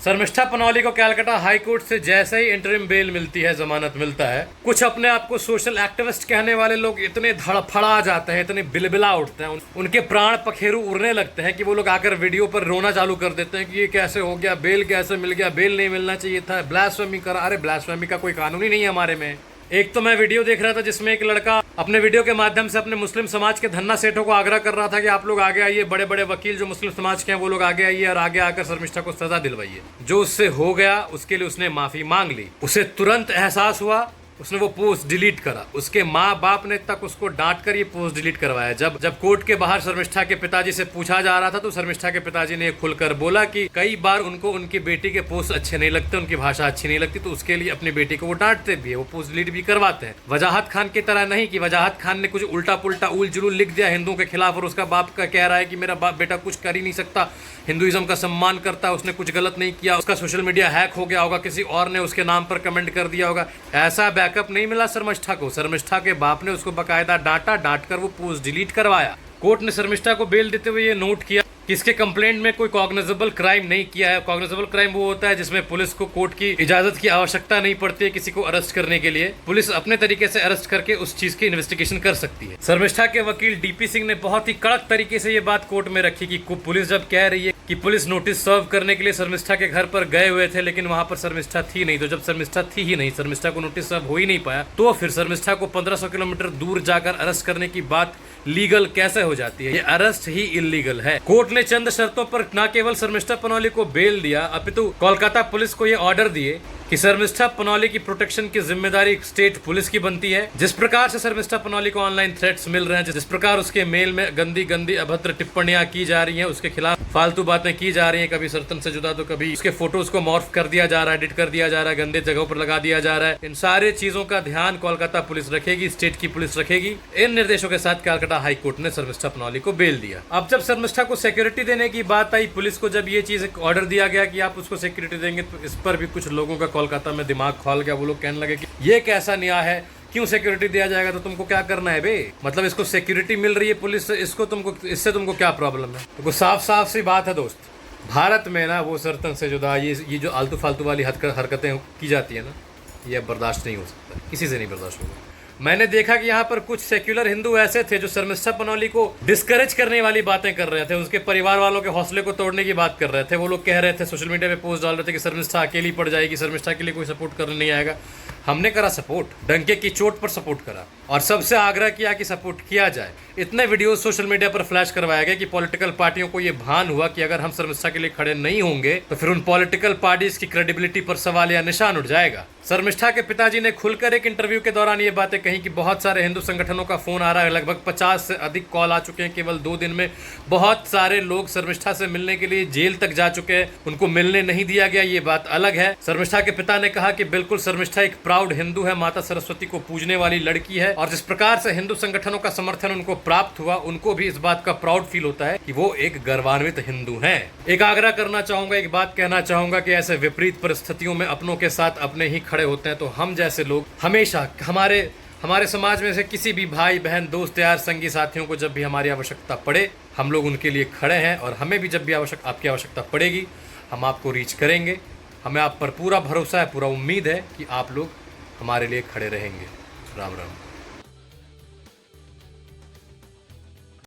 शर्मिष्ठा पनौली को Calcutta high court से जैसे ही इंटरिम बेल मिलती है, जमानत मिलता है, कुछ अपने आप को सोशल एक्टिविस्ट कहने वाले लोग इतने धड़फड़ा जाते हैं, इतने बिलबिला उठते हैं, उनके प्राण पखेरु उड़ने लगते हैं कि वो लोग आकर वीडियो पर रोना चालू कर देते हैं कि ये कैसे हो गया, बेल कैसे मिल गया, बेल नहीं मिलना चाहिए था, ब्लास्फेमी करा। अरे ब्लास्फेमी का कोई कानून ही नहीं है हमारे में। एक तो मैं वीडियो देख रहा था जिसमें एक लड़का अपने वीडियो के माध्यम से अपने मुस्लिम समाज के धन्ना सेठों को आग्रह कर रहा था कि आप लोग आगे आइए, बड़े बड़े वकील जो मुस्लिम समाज के हैं वो लोग आगे आइए और आगे आकर शर्मिष्ठा को सजा दिलवाइए। जो उससे हो गया उसके लिए उसने माफी मांग ली। उसे तुरंत एहसास हुआ, उसने वो पोस्ट डिलीट करा। उसके माँ बाप ने तक उसको डांट कर ये पोस्ट डिलीट करवाया। जब कोर्ट के बाहर शर्मिष्ठा के पिताजी से पूछा जा रहा था तो शर्मिष्ठा के पिताजी ने खुलकर बोला कि कई बार उनको उनकी बेटी के पोस्ट अच्छे नहीं लगते, उनकी भाषा अच्छी नहीं लगती, तो उसके लिए अपनी बेटी को वो डांटते भी है, वो पोस्ट डिलीट भी करवाते हैं। वजाहत खान की तरह नहीं कि वजाहत खान ने कुछ उल्टा पुल्टा उल जुलूल लिख दिया हिंदुओं के खिलाफ और उसका बाप का कह रहा है कि मेरा बाप बेटा कुछ कर ही नहीं सकता, हिंदुइज्म का सम्मान करता है, उसने कुछ गलत नहीं किया, उसका सोशल मीडिया हैक हो गया होगा, किसी और ने उसके नाम पर कमेंट कर दिया होगा। ऐसा बैकअप नहीं मिला शर्मिष्ठा को। शर्मिष्ठा के बाप ने उसको बकायदा डांटा, डांट कर वो पोस्ट डिलीट करवाया। कोर्ट ने शर्मिष्ठा को बेल देते हुए ये नोट किया कि इसके कंप्लेंट में कोई कॉग्निजेबल क्राइम नहीं किया है। कॉग्निजेबल क्राइम वो होता है जिसमें पुलिस को कोर्ट की इजाजत की आवश्यकता नहीं पड़ती है किसी को अरेस्ट करने के लिए। पुलिस अपने तरीके से अरेस्ट करके उस चीज की इन्वेस्टिगेशन कर सकती है। शर्मिष्ठा के वकील डीपी सिंह ने बहुत ही कड़क तरीके से ये बात कोर्ट में रखी कि पुलिस जब कह रही है कि पुलिस नोटिस सर्व करने के लिए शर्मिष्ठा के घर पर गए हुए थे लेकिन वहां पर शर्मिष्ठा थी नहीं, तो जब शर्मिष्ठा थी ही नहीं, शर्मिष्ठा को नोटिस सर्व हो ही नहीं पाया, तो फिर शर्मिष्ठा को 1500 किलोमीटर दूर जाकर अरेस्ट करने की बात लीगल कैसे हो जाती है? ये अरेस्ट ही इलीगल है। कोर्ट ने चंद शर्तों पर न केवल शर्मिष्ठा पनौली को बेल दिया अपितु कोलकाता पुलिस को ये ऑर्डर दिए कि शर्मिष्ठा पनौली की प्रोटेक्शन की जिम्मेदारी स्टेट पुलिस की बनती है। जिस प्रकार से शर्मिष्ठा पनौली को ऑनलाइन थ्रेट्स मिल रहे हैं, जिस प्रकार उसके मेल में गंदी गंदी अभद्र टिप्पणियां की जा रही हैं, उसके खिलाफ फालतू बातें की जा रही हैं, कभी सर्तन से जुदा तो कभी उसके फोटोज को मॉर्फ कर दिया जा रहा है, एडिट कर दिया जा रहा है, गंदे जगहों पर लगा दिया जा रहा है, इन सारे चीजों का ध्यान कोलकाता पुलिस रखेगी, स्टेट की पुलिस रखेगी। इन निर्देशों के साथ कलकत्ता हाई कोर्ट ने शर्मिष्ठा पनौली को बेल दिया। अब जब शर्मिष्ठा को सिक्योरिटी देने की बात आई, पुलिस को जब ये चीज ऑर्डर दिया गया कि आप उसको सिक्योरिटी देंगे, तो इस पर भी कुछ लोगों का कोलकाता में दिमाग खोल गया। वो लोग कहने लगे कि ये कैसा न्याय है, क्यों सिक्योरिटी दिया जाएगा, तो तुमको क्या करना है बे? मतलब इसको सिक्योरिटी मिल रही है पुलिस से, इससे तुमको क्या प्रॉब्लम है? तो साफ साफ सी बात है दोस्त, भारत में ना वो सर्तन से जुदा ये जो आलतू फालतू वाली हरकतें की जाती है ना, ये बर्दाश्त नहीं हो सकता, किसी से नहीं बर्दाश्त होगा। मैंने देखा कि यहाँ पर कुछ सेक्युलर हिंदू ऐसे थे जो शर्मिष्ठा पनौली को डिस्करेज करने वाली बातें कर रहे थे, उसके परिवार वालों के हौसले को तोड़ने की बात कर रहे थे। वो लोग कह रहे थे, सोशल मीडिया पे पोस्ट डाल रहे थे कि शर्मिष्ठा अकेली पड़ जाएगी, शर्मिष्ठा के लिए कोई सपोर्ट करने नहीं आएगा। हमने करा सपोर्ट, डंके की चोट पर सपोर्ट करा और सबसे आग्रह किया कि सपोर्ट किया जाए। इतने वीडियो सोशल मीडिया पर फ्लैश करवाया गया कि पॉलिटिकल पार्टियों को यह भान हुआ कि अगर हम शर्मिष्ठा के लिए खड़े नहीं होंगे तो फिर उन पॉलिटिकल पार्टीज की क्रेडिबिलिटी पर सवाल या निशान उठ जाएगा। शर्मिष्ठा के पिताजी ने खुलकर एक इंटरव्यू के दौरान ये बातें कही कि बहुत सारे हिंदू संगठनों का फोन आ रहा है, लगभग 50 से अधिक कॉल आ चुके हैं केवल 2 दिन में। बहुत सारे लोग शर्मिष्ठा से मिलने के लिए जेल तक जा चुके हैं, उनको मिलने नहीं दिया गया, ये बात अलग है। शर्मिष्ठा के पिता ने कहा कि बिल्कुल शर्मिष्ठा एक प्राउड हिंदू है, माता सरस्वती को पूजने वाली लड़की है और जिस प्रकार से हिंदू संगठनों का समर्थन उनको प्राप्त हुआ, उनको भी इस बात का प्राउड फील होता है कि वो एक गर्वान्वित हिंदू हैं। एक आग्रह करना चाहूंगा, एक बात कहना चाहूंगा कि ऐसे विपरीत परिस्थितियों में अपनों के साथ अपने ही खड़े होते हैं, तो हम जैसे लोग हमेशा हमारे समाज में से किसी भी भाई बहन दोस्त यार संगी साथियों को जब भी हमारी आवश्यकता पड़े, हम लोग उनके लिए खड़े हैं और हमें भी जब भी आपकी आवश्यकता पड़ेगी हम आपको रीच करेंगे। हमें आप पर पूरा भरोसा है, पूरा उम्मीद है कि आप लोग हमारे लिए खड़े रहेंगे। राम राम।